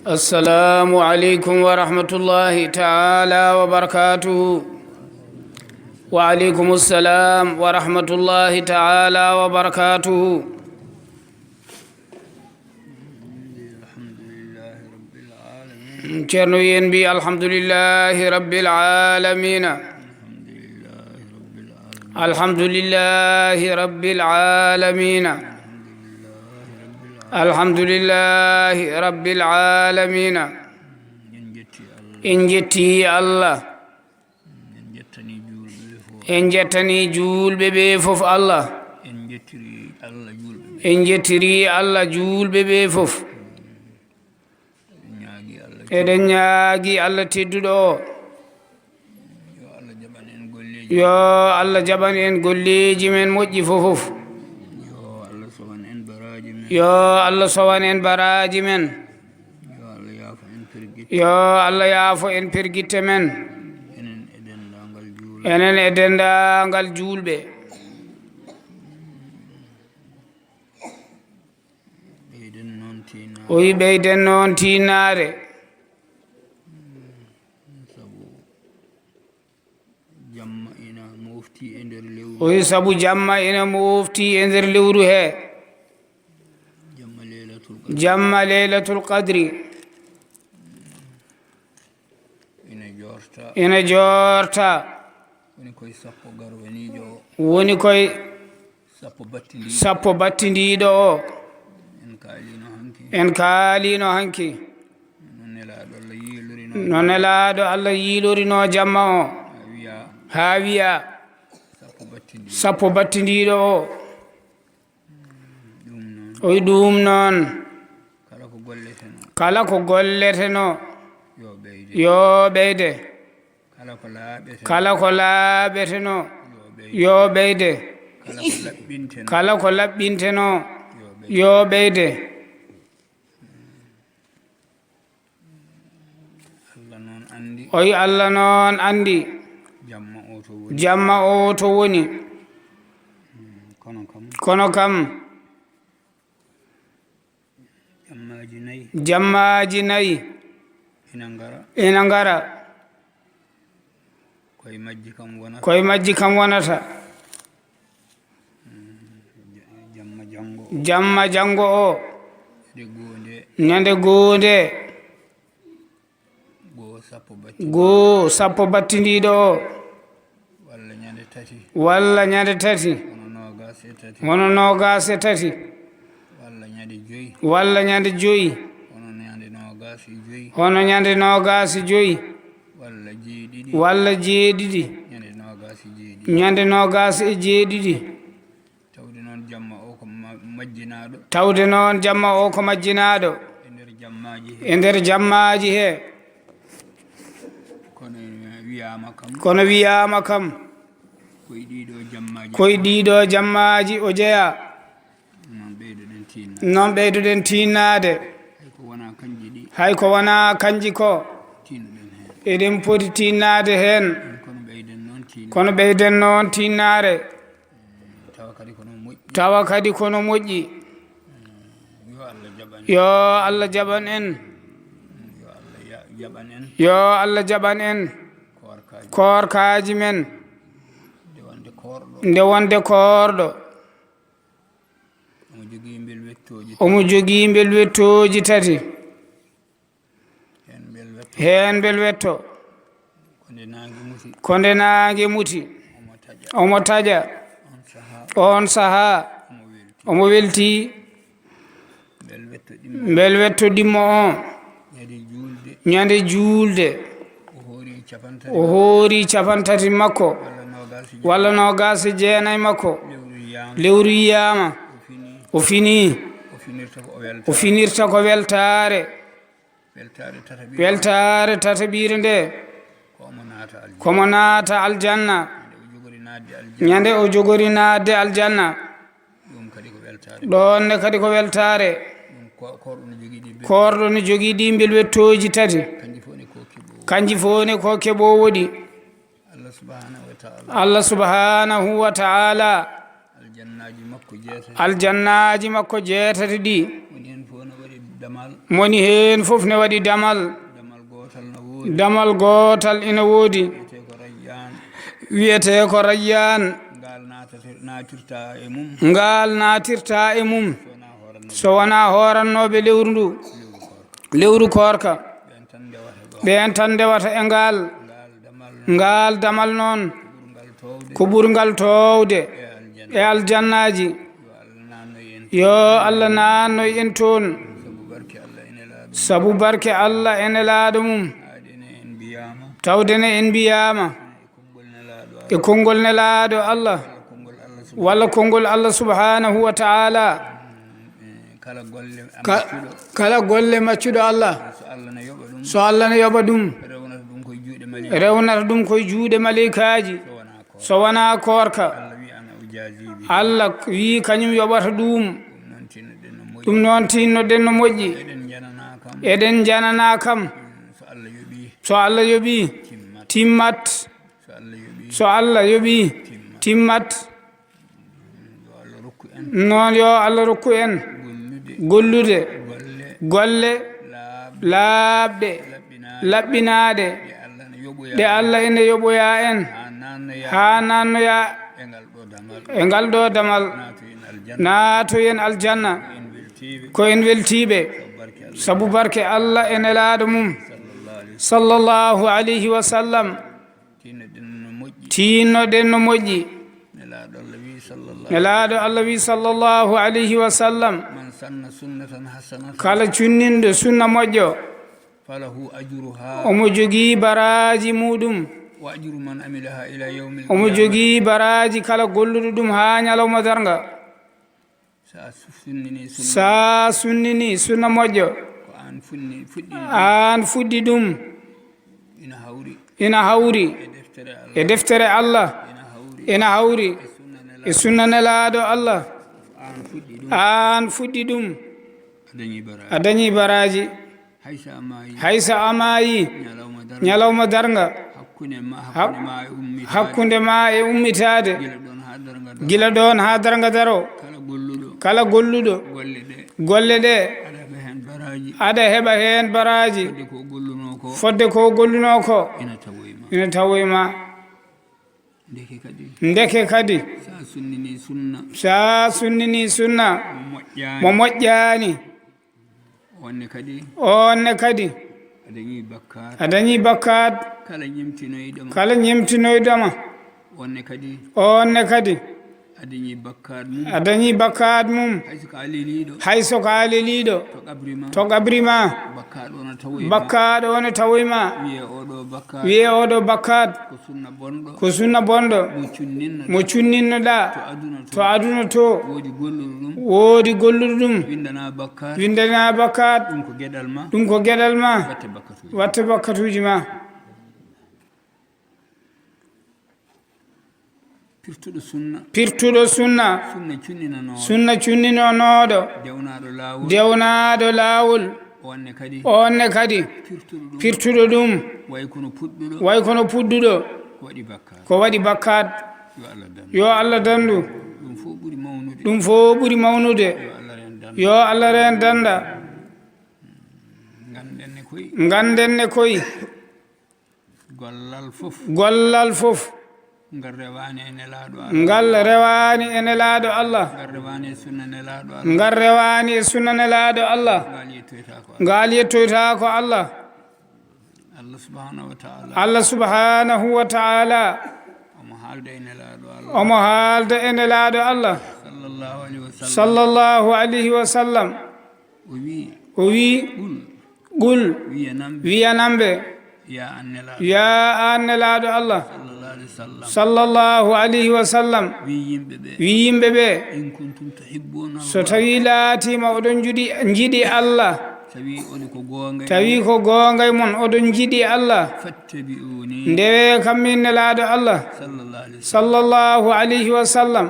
السلام عليكم ورحمة الله تعالى وبركاته. وعليكم السلام ورحمة الله تعالى وبركاته. ceerno yen الحمد لله رب العالمين. الحمد لله رب العالمين. الحمد لله رب العالمين. إن جتي الله إن جتني جول ببي فوف الله إن جتري الله جول ببي فوف eɗen ñaagi Allah tedduɗo yo Allah jaɓan en golleji men moƴƴi fofof yo Allah sowan en baraji men yo Allah yaafo en pergitte men enen e dendagal julɓe o wi ɓeyden noon tinnare o wi sabu jamma ina mofti e nder lewru he jamma leylatul qadri ina jorta woni koye sappo battidiɗo o en kaalino hanki no nelaɗo Allah yiilorino jamma o ha wiya sappo battidiɗo o o wi ɗum noon kala ko golleteno yo ɓeyde kala ko laaɓeteno yo ɓeyde kala ko laɓɓinteno yo ɓeyde o wi Allah noon andi jamma o to woni kono kam jammaji nayi ina ngara koye majji kam wonata jamma janngo o ñande goonde goo sappo battidiɗo o walla ñande tati wono nogas e tati walla ñande joyi hono ñande nogas e joyi walla jeeɗiɗi ñande nogas e jeeɗiɗi tawde noon jamma o ko majjinaɗo e nder jammaji he kono wiyama kam koye ɗiɗo jammaji o jeeya noon ɓeydoɗen tinnade hay ko wona kanji ko eɗen poti tinnade hen kono ɓeyden noon tinnare tawa kadi kono moƴƴi yo Allah jaɓan en yo Allah jaɓan en korkaji men nde wonde koorɗo omo jogii bel wettoji tati hen bel wetto ko nde naange muti omo taƴa on saha omo welti bel wetto ɗimmo o ñande juulde o hoori capantati makko walla nogas e jeenayi makko lewru yiyama o fini o finirta ko weltare tataɓire nde komo naata aljanna ñande o jogori naatde aljanna ɗonne kadi ko weltare korɗo ne jogii ɗi bel wettoji tati kanji foni ko keɓowoɗi Allah subhanahu wa ta'ala aljannaji makko jeetati ɗi moni heen fof ne waɗi damal damal gootal ina woodi wiyete ko rayyan ngal natirta e mum so wona horannoɓe lewru ndu lewru koorka ɓen tan ndewata e ngal damal noon ko ɓurgal towde e aljannaji yo Allah nannoy en toon sabu barke Allah e nelaɗo mum tawdene en mbiyama e konngol nelaɗo Allah walla konngol Allah subhanahu wa ta'ala kala golle maccuɗo Allah so Allah ne yoɓa ɗum rewnata ɗum koye juuɗe malikaji so wona koorka Allah wi kañum yoɓata ɗum ɗum noon tinnoɗen no moƴƴi eɗen janana kam so Allah yoɓi timmat so Allah yoɓi timmat noon yo Allah rokku en gollude golle laaɓɗe laɓɓinaɗe ɗe Allah ene yoɓoya en ha nannoya e ngal ɗo damal naatoyen aljanna ko en weltiɓe sabu barke Allah e nelaɗo mum sallallahu alayhi wa sallam tinnoɗen no moƴƴi nelaɗo Allah wi sallallahu alayhi wa sallam kala cunninɗo sunna moƴƴo omo jogii baraji muɗum omo jogii baraji kala golluɗo ɗum ha ñalawma darga sa sunnini sunna moƴƴo an fuɗɗi ɗum ina hawri e deftere Allah ina hawri e sunna nelaɗo Allah an fuɗɗi ɗum a dañi baraji haysa amayi ñalawma darga hakkunde ma e ummitade gila ɗon ha darga daro kala golluɗo golle ɗe aɗa heɓa hen baraji fodde ko golluno ko ina tawoyma ndeke kadi sa sunnini sunna mo moƴƴani onne kadi a dañi bakkat kala ñemtinoydama onne kadi a dañi bakkat mum hayso ko aleliɗo to qabrima bakkaɗo one tawoyma wiye oɗo bakkat ko sunna bonɗo mo cunninnoɗa to aduna to woodi golluɗo ɗum windana bakkat ɗum ko gueɗal ma watte bakkatuji ma pirtuɗo sunna cunninonoɗo dewnaɗo laawol onne kadi pirtuɗo ɗum way kono puɗɗuɗo ko waɗi bakkat yo Allah dandu ɗum fo ɓuri mawnude yo Allah ren danda gandenne koye gollal fof ngal rewani e nelaɗo Allah ngal rewani e sunna nelaɗo Allah ngal yettoyta ko Allah Allah subhanahu wa ta'ala omo haalda e nelaɗo Allah sallallahu alayhi wa sallam o wi qul wiyanamɓe ya an nelaɗo Allah sallallahu alayhi wa sallam wi yimɓe ɓe so tawi laatima oɗon jiɗi Allah tawi ko goonga e mon oɗon jiɗi Allah ndewe kam min nelaɗo Allah sallallahu alayhi wa sallam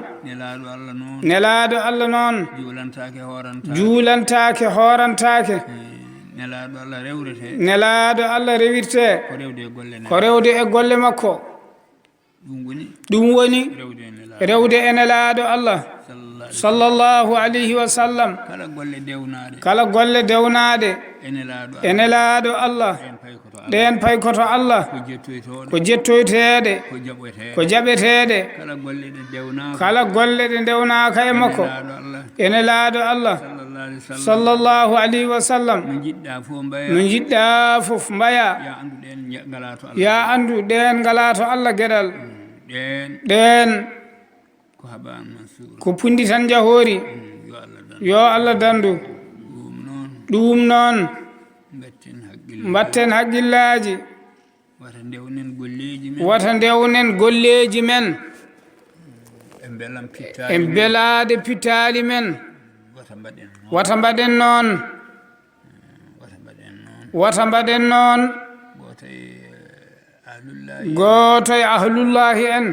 nelaɗo Allah noon juulantake horantake nelaɗo Allah rewirte ko rewde e golle makko ɗum woni rewde e nelaɗo Allah sallallahu alayhi wa sallam kala golle dewnaade ene laaɗo Allah ɗen pay koto Allah ko jettoyteede ko jaɓeteede kala golle ɗe dewnaaka e makko ene laaɗo Allah sallallahu alayhi wa sallam no jiɗɗa fof mbaya ya andu ɗen ngala to Allah geɗal ɗen ko pundi tan jahoori yo Allah dandu ɗum noon mbatten haqqillaji wata ndewnen golleji men e belade pittali men wata mbaɗen noon goto e ahlullahi en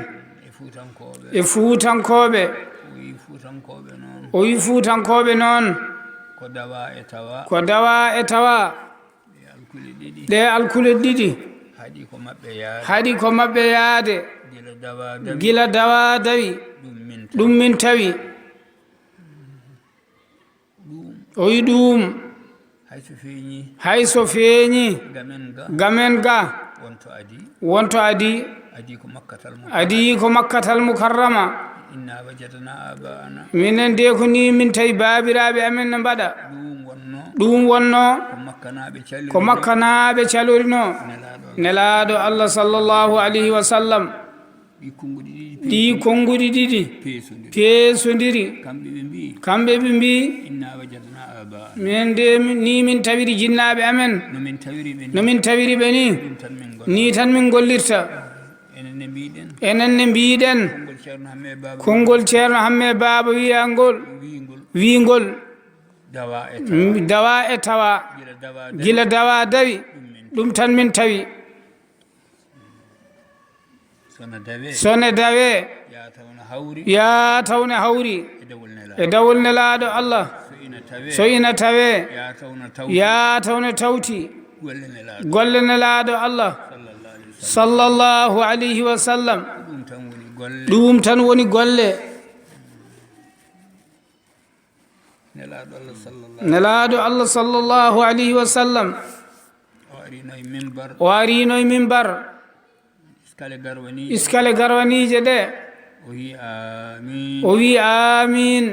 e fuutankoɓe o wi fuutankoɓe noon ko dawa e tawa ɗe alkule ɗiɗi haɗi ko maɓɓe yaade gila dawa dawi ɗum min tawi o wi ɗum hay so feeñi gamen ga wonto adi ko makkatal mukarrama minen de ko ni min tawi baabiraɓe amen no mbaɗa ɗum wonno ko makkanaɓe calorino nelaɗo Allah sallallahu alayhi wa sallam ɗi konnguɗi ɗiɗi peesodiri kamɓe ɓe mbi min de ni min tawiri jinnaɓe amen no min tawiri ɓe ni tan min gollirta enen ne mbiɗen konngol ceerno hamme baaba wingol dawa e tawa gila dawa dawi ɗum tan min tawi sone dawe ya tawne hawri e dawol nelaɗo Allah so ina tawe ya tawne tawti golle nelaɗo Allah sallallahu alayhi wa sallam ɗum tan woni golle nelaɗo Allah sallallahu alayhi wa sallam o arino e minbar iskale garwanije ɗe o wi amin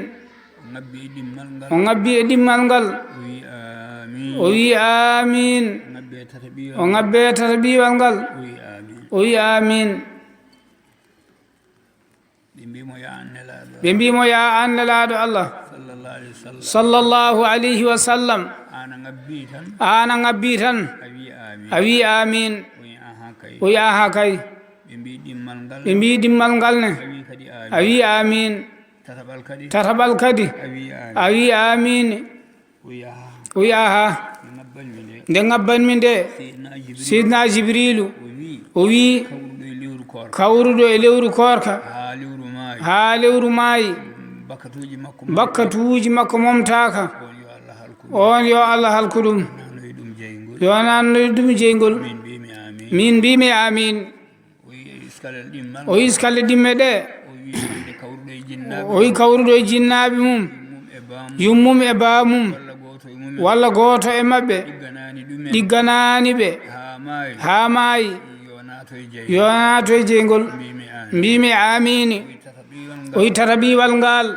o ngabbi e ɗimmal ngal o wi amin o ngabbe tata ɓiwal ngal o wi amin ɓe mbimo ya an nelaɗo Allah sallallahu alayhi wa sallam ana ngabbi tan a wi amin o wi aha kay ɓe mbi ɗimmal ngal ne a wi amin tataɓal kadi a wi amin o wi aha nde ngabbanmi nde seydina jibrilu o wi kawruɗo e lewru korka ha lewru maayi bakkatuji makko momtaka on yo Allah halku ɗum yo nannoy ɗum jeygol min mbimi amin o iskalle ɗimme ɗe o wi kawruɗo e jinnaɓe mum yummum e bamum walla goto e maɓɓe ɗigganani ɓe ha maayi yo nato e jeygol mbimi amini o wi tata ɓiwal ngal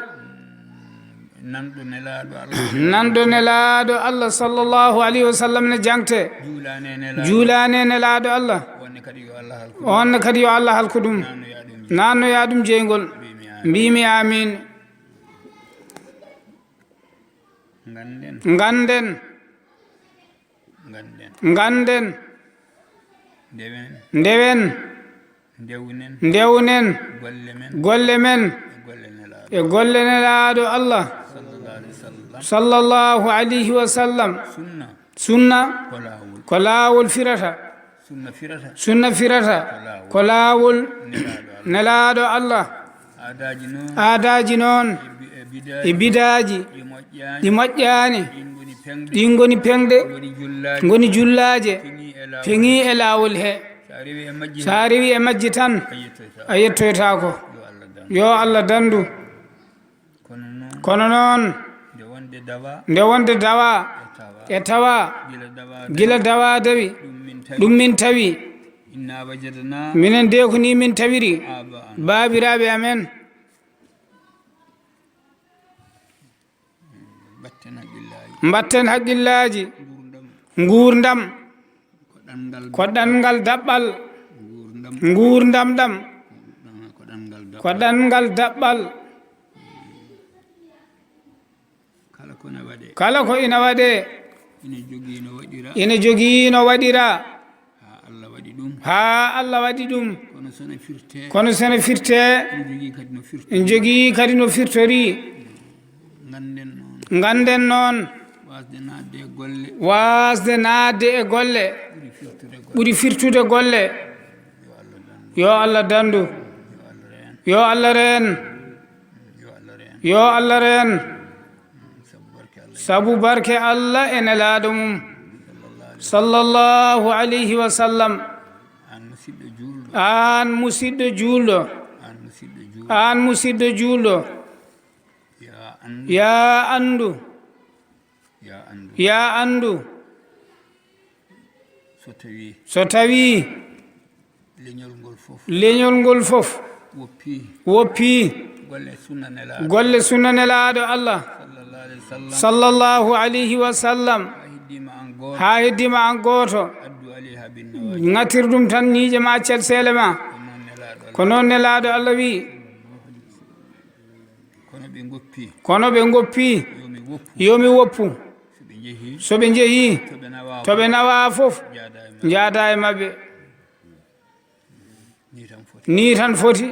nanɗo nelaɗo Allah sallallahu alayhi wa sallam ne jangte juulane nelaɗo Allah onne kadi yo Allah halku ɗum nannoya ɗum jeygol mbimi amin ganden ndewen ndewnen golle men e golle nelaɗo Allah sallallahu alayhi wa sallam sunna ko laawol firata ko laawol nelaɗo Allah aadaji noon e bidaji ɗi moƴƴani ɗin goni peŋɗe goni jullaje peŋi e laawol he sa rewi e majji tan a yettoytako yo Allah dandu kono noon nde wonde dawa e tawa gila dawa dawi ɗum min tawi minen de ko ni min tawiri baabiraɓe amen mbatten haqqillaji gurdam ko ɗanngal daɓɓal gurdam ɗam ko ɗanngal daɓɓal kala ko ina waɗe ina jogii no waɗira ha Allah waɗi ɗum kono sene firte ina jogii kadi no firtori ganden noon wasde naatde e golle ɓuri firtude golle yo Allah dandu yo Allah reen yo Allah reen sabu barke Allah e nelaaɗo mum sallallahu alayhi wa sallam an musidɗo juulɗo an musidɗo juulɗo ya andu ya andu so tawi leñol ngol fof woppii golle sunna nelaaɗo Allah sallallahu alayhi wa sallam ha heddima an gooto ŋatir ɗum tan ñiije ma accel seele ma ko noon nelaaɗo Allah wi kono ɓe goppi yomi woppu so ɓe jeehi to ɓe nawa fof jaada e maɓɓe ni tan foti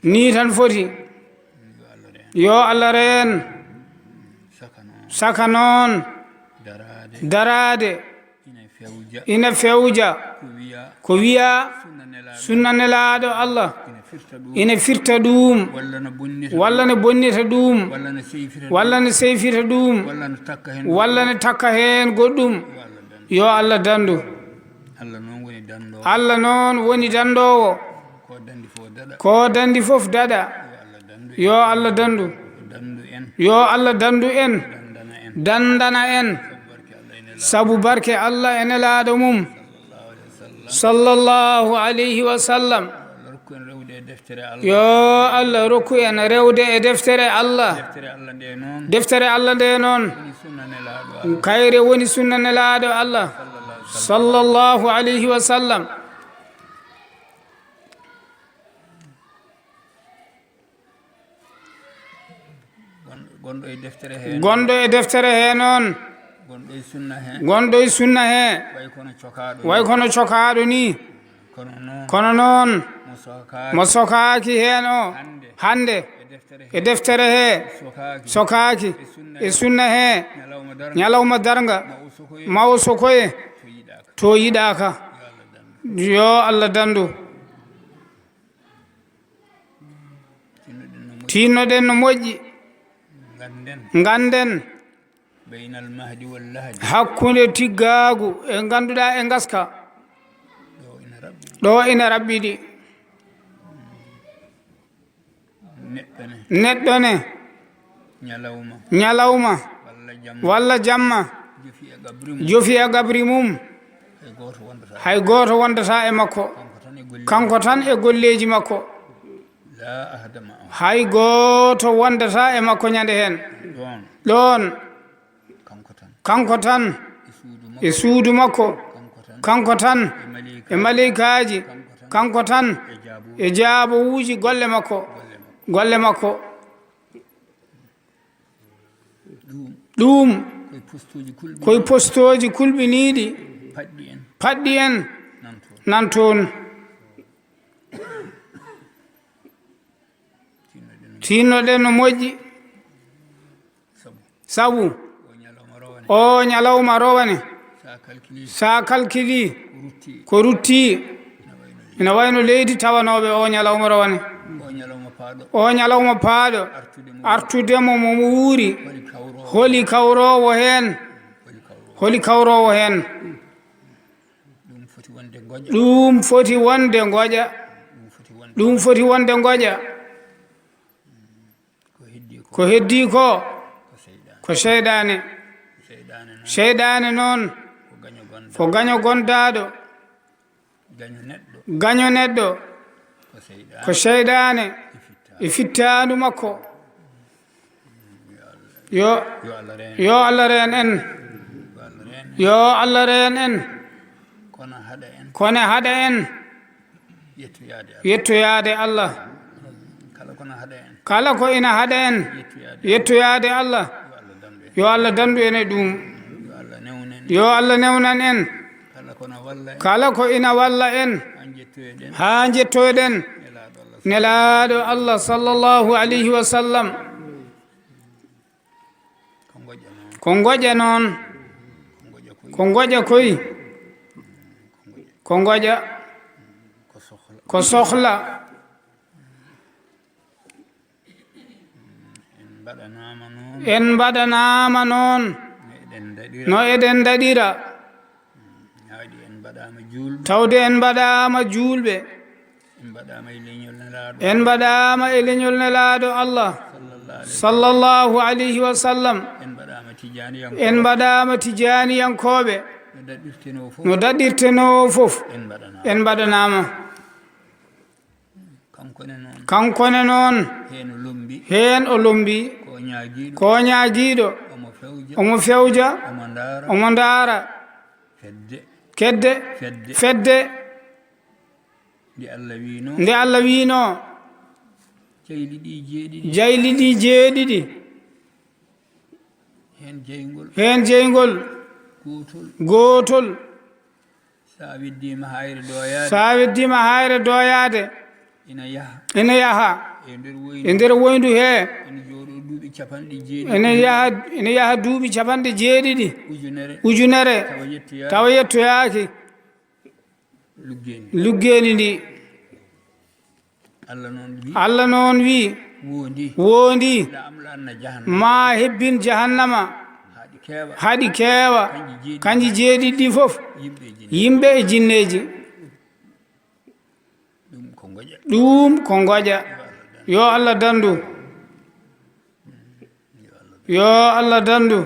ni tan foti yo Allah reen saka noon darade ina fewja ko wiya sunna nelaaɗo Allah ina firta ɗum walla ne bonnita ɗum walla ne seyfita ɗum walla ne takka heen goɗɗum yo Allah dandu Allah noon woni dandowo ko dandi fof daɗa yo Allah dandu yo Allah dandu en dandana en sabu barke Allah e nelaaɗo mum sallallahu alayhi wa sallam yo Allah rokku en rewde e deftere Allah nde noon kayre woni sunna nelaaɗo Allah sallallahu alayhi wa sallam gonɗo e deftere he noon gonɗo e sunna he way kono cokaɗo ni kono noon mo sokaaki heen o hande e deftere he sokaaki e sunna he ñalawma darga mawo sokoye to yiɗaka yo Allah dandu tinnoɗen no moƴƴi ganden hakkunde tiggaagu e ganduɗa e gaska ɗo ina raɓɓiɗi neɗɗo ne ñalawma walla jamma jofi e gabri mum hay goto wondata e makko kanko tan e golleji makko hay goto wondata e makko ñande hen ɗon kanko tan e suudu makko kanko tan e malikaji kanko tan e jaabowuji golle makko ɗum koye postoji kulɓiniɗi paɗɗi en nan toon tinnoɗen no moƴƴi sabu o ñalawma rowane sa calculi ko rutti ina wayno leydi tawanoɓe o ñalawma rowane o ñalawma paaɗo artudemo mo wuuri holi kawrowo hen ɗum foti wonde goƴa ɗum foti wonde ngoƴa ko heddi ko ko seyɗane seyɗane noon ko gaño gonɗaɗo gaño neɗɗo ko seyɗane e fittadu makko yo Allah reen en yo Allah reen en kono haɗa en yettoyade Allah kala ko ina haɗa en yettoyade Allah yo Allah dandu en e ɗum yo Allah newnan en kala ko ina walla en ha jettoyɗen nelaɗo Allah sallallahu alayhi wa sallam ko ngoƴa noon ko ngoƴa koy ko ngoƴa ko sohla en mbaɗanama noon no eɗen daɗira tawde en mbaɗama julɓe en mbaɗama e leñol nelaɗo Allah sallallahu alayhi wa sallam en mbaɗama tijaniyankoɓe no daɗirteno fof en mbaɗanama kankone noon hen o lombi ko ñaaguiɗo omo fewja omo ndaara kedde fedde nde Allah wino jayli ɗi jeeɗiɗi hen jeygol gotol sa weddima hayre doyade ina yaha e nder woyndu he ina yaha duuɓi capanɗe jeeɗiɗi ujunere tawa yettoyaki luggeni ndi Allah noon wi wondi ma hebbin jahannama haɗi keewa kanji jeeɗiɗi fof yimɓe e jinneji ɗum ko ngoƴa yo Allah dandu yo Allah dandu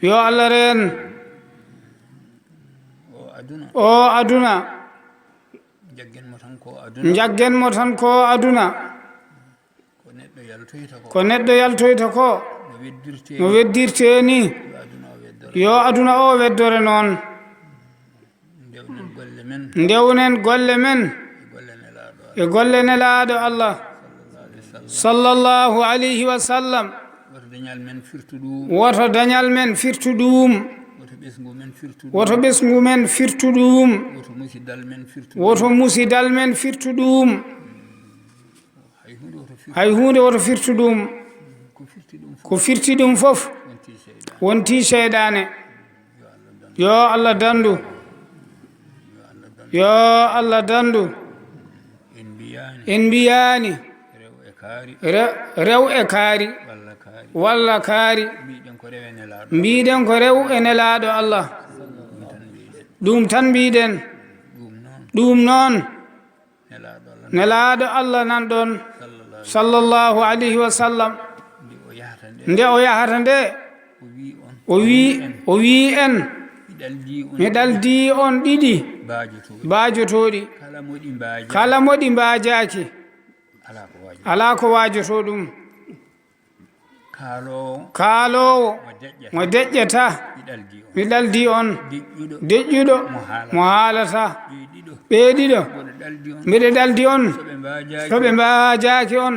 yo Allah reen o aduna jaggenmo tan ko aduna ko neɗɗo yaltoyta ko no weddirte ni yo aduna o weddore noon ndewnen golle men e golle nelaɗo Allah sallallahu alayhi wa sallam woto dañal men firtu ɗum woto ɓesgu men firtu ɗum woto musidal men firtu ɗum hay hunde woto firtu ɗum ko firti ɗum fof wonti seyɗane yo Allah dandu yo Allah dandu en mbiyani rew e kaari walla kaari mbiɗen ko rew e nelaɗo Allah ɗum tan mbiɗen ɗum noon nelaɗo Allah nan ɗon sallallahu alayhi wa sallam nde o yahata nde o wi en mi ɗaldi on ɗiɗi baajotoɗi kala moɗi mbaajaki ala ko waajoto ɗum kaalowo mo deƴƴata mi ɗaldi on deƴƴuɗo mo haalata ɓeeɗiɗo mbiɗa ɗaldi on so ɓe mbaajaki on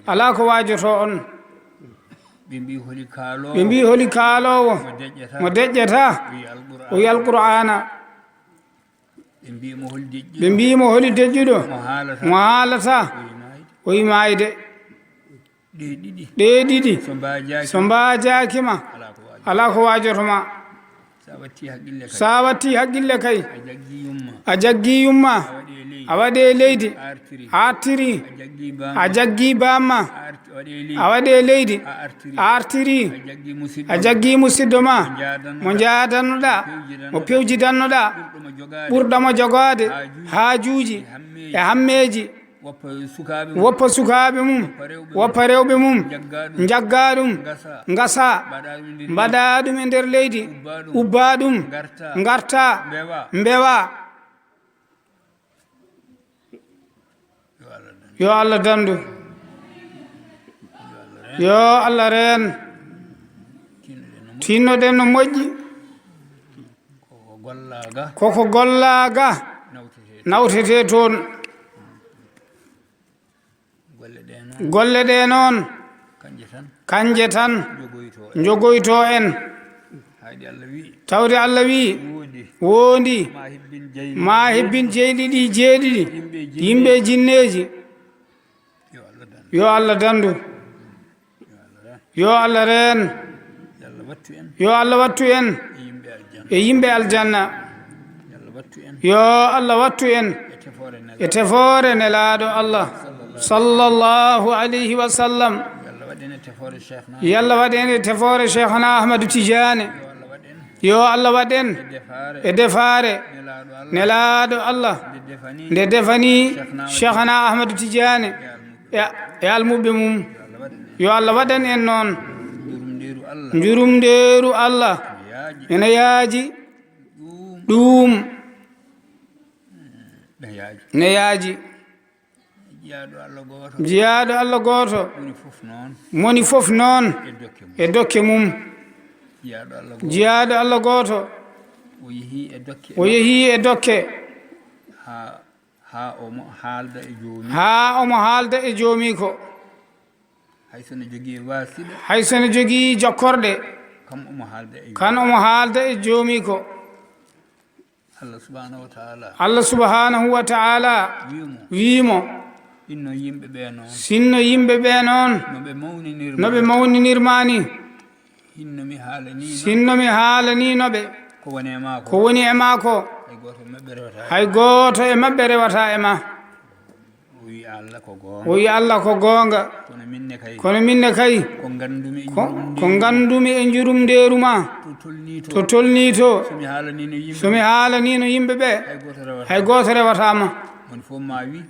ala ko waajoto on ɓe mbi holi kaalowo mo deƴƴata o wi alqur'ana ɓe mbimo holi deƴƴuɗo mo haalata o wi maayde ɗe ɗiɗi so mbaajakima ala ko waajotoma sa watti haqqille kay a jaggi yumma a waɗe leydi a artiri a jaggi bamma a waɗe leydi a artiri a jaggi musidɗo ma mo jaadannoɗa mo pewjidannoɗa ɓurɗamo jogade haajuji e hammeji woppa sukaaɓe mum woppa rewɓe mum jagga ɗum ngasa mbaɗa ɗum e nder leydi ubba ɗum garta mbewa yo Allah dandu yo Allah reen tinnoɗen no moƴƴi koko gollaga nawtete toon golle ɗe noon kanje tan jogoyto en tawde Allah wi wondi ma hebbin jeyɗiɗi jeeɗiɗi yimɓe jinneji yo Allah dandu yo Allah reen yo Allah wattu en e yimɓe aljanna yo Allah wattu en e tefoore nelaɗo Allah sallallahu alayhi wa sallam yalla waɗen e tefoore cheikhna Ahmadou Tidiane yo Allah waɗen e defaare nelaɗo Allah nde defani cheikhna Ahmadou Tidiane e almuɓe mum yo Allah waɗen en noon njurumdeeru Allah ene yaaji ɗum ne yaaji jeyaaɗo Allah gooto moni fof noon e dokke mum jeyaaɗo Allah gooto o yehii e dokke haa omo haalda e joomi ko hay sono jogii jokkorɗe kan omo haalda e joomi ko Allah subhanahu wa ta'ala wiimo sinno yimɓe ɓe noon no ɓe mawninirmani sinno mi haalaninoɓe ko woni e ma ko hay gooto e maɓɓe rewata e ma o wi Allah ko goonga kono minne kay ko gandumi e njurumndeeru ma to tolni to somi haalanino yimɓe ɓe hay gooto rewatama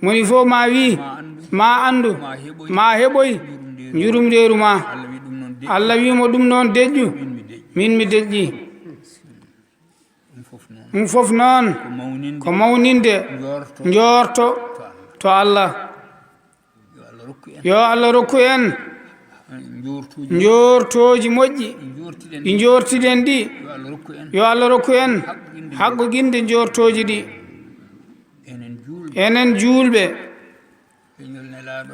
moni fof ma wi ma andu ma heɓoy njurumndeeru ma Allah wimo ɗum noon deƴƴu min mi deƴƴi ɗum fof noon ko mawninde njorto to Allah yo Allah rokku en njortoji moƴƴi ɗi jortiɗen ɗi yo Allah rokku en haqqoginde njortoji ɗi enen julɓe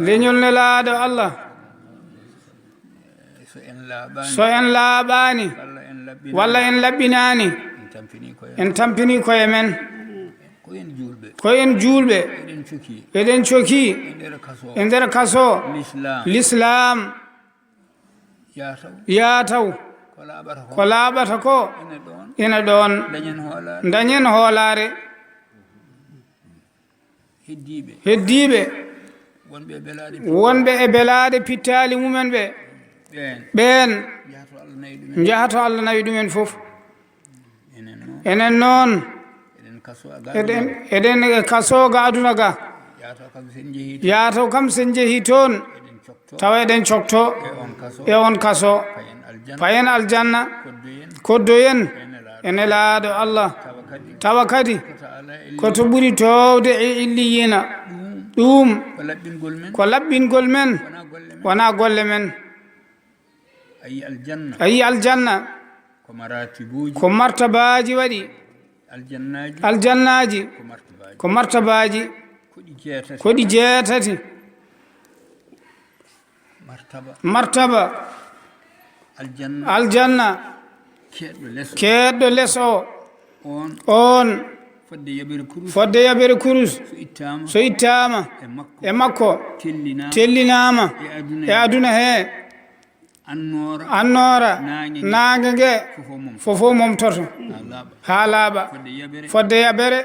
leñol nelaɗo Allah so en laaɓani walla en laɓɓinani en tampini koye men ko en julɓe eɗen coki e nder kaso l'islam yataw ko laaɓata ko ina ɗon dañen hoolare heddiɓe wonɓe e belaɗe pittali mumen ɓe ɓen jahato Allah nawi ɗumen fof enen noon eɗen e kasoga aduna ga yataw kam sen jeehi toon tawa eɗen cokto e on kaso payen aljanna koddoyen ene laaɗo Allah tawa kadi koto ɓuri towde e illiyina ɗum ko laɓɓingol men wona golle men ayi aljanna ko martabaji waɗi aljannaji ko martabaji koɗi jeetati martaba aljanna keɗɗo les o on fodde yaɓere kurus so ittama e makko tellinama e aduna he annora naage nge fofo momtoto ha laaɓa fodde yaɓere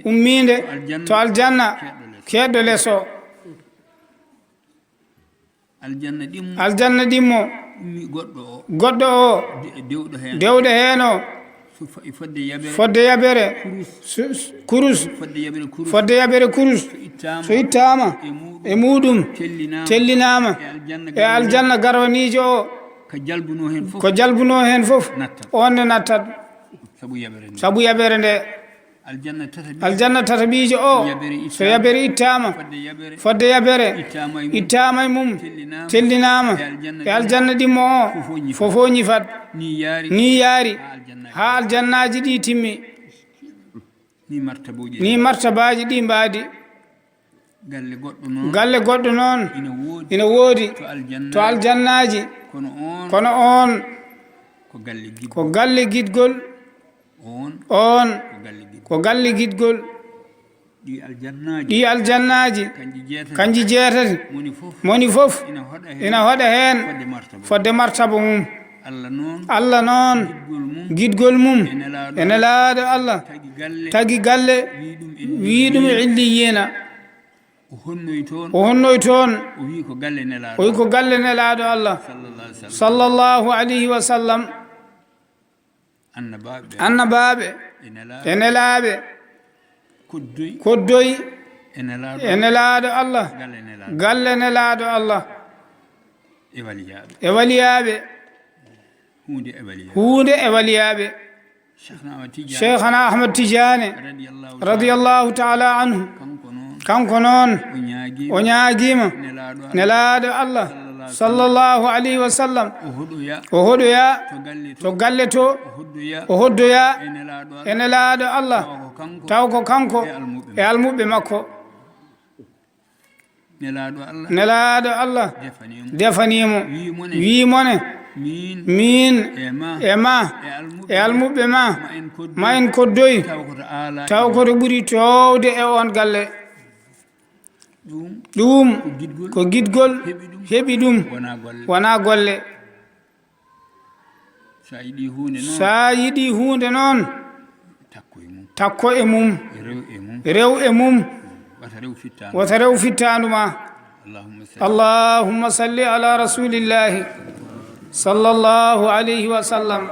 umminde to aljanna keɗɗo les o aljanna ɗimmo goɗɗo o dewɗo heen o fodde yaɓere kurus fodde yaɓere kurus so ittama e muɗum tellinama e aljanna garwanijo o ko jalbuno hen fof on ne nattat sabu yaɓere nde aljanna tataɓijo o so yaɓere ittama fodde yaɓere ittama e mum tellinama e aljanna ɗimmo o fofo ñifat ni yaari ha aljannaji ɗi timmi ni martabaji ɗi mbaadi galle goɗɗo noon ina woodi to aljannaji kono on ko galle giɗgol on ko galle giɗgol ɗi aljannaji kanji jeetati moni fof ina hoɗa hen fodde martaba mum Allah noon giɗgol mum ene laaɗo Allah tagi galle wi ɗum illiyina o honnoy toon o wi ko galle nelaaɗo Allah sallallahu alayhi wa sallam annabaɓe e nelaaɓe koddoy e nelaaɗo Allah galle nelaaɗo Allah e waliyaɓe huunde e waliyaɓe cheikhana ahmad tidiane radiallahu taala anhu kanko noon o ñaaguima nelaaɗo Allah sallallahu alayhi wa sallam o hoɗoya to galle to o hoddoya e nelaaɗo Allah taw ko kanko e almuɓe makko nelaaɗo Allah defanimo wimone min e ma e almuɓe ma en koddoy taw koto ɓuri towde e on galle ɗum ko giɗgol heɓi ɗum wona golle sa yiɗi hunde noon takko e mum rew e mum wata rew fittandu ma allahumma salli ala rasulillahi sallallahu alayhi wa sallam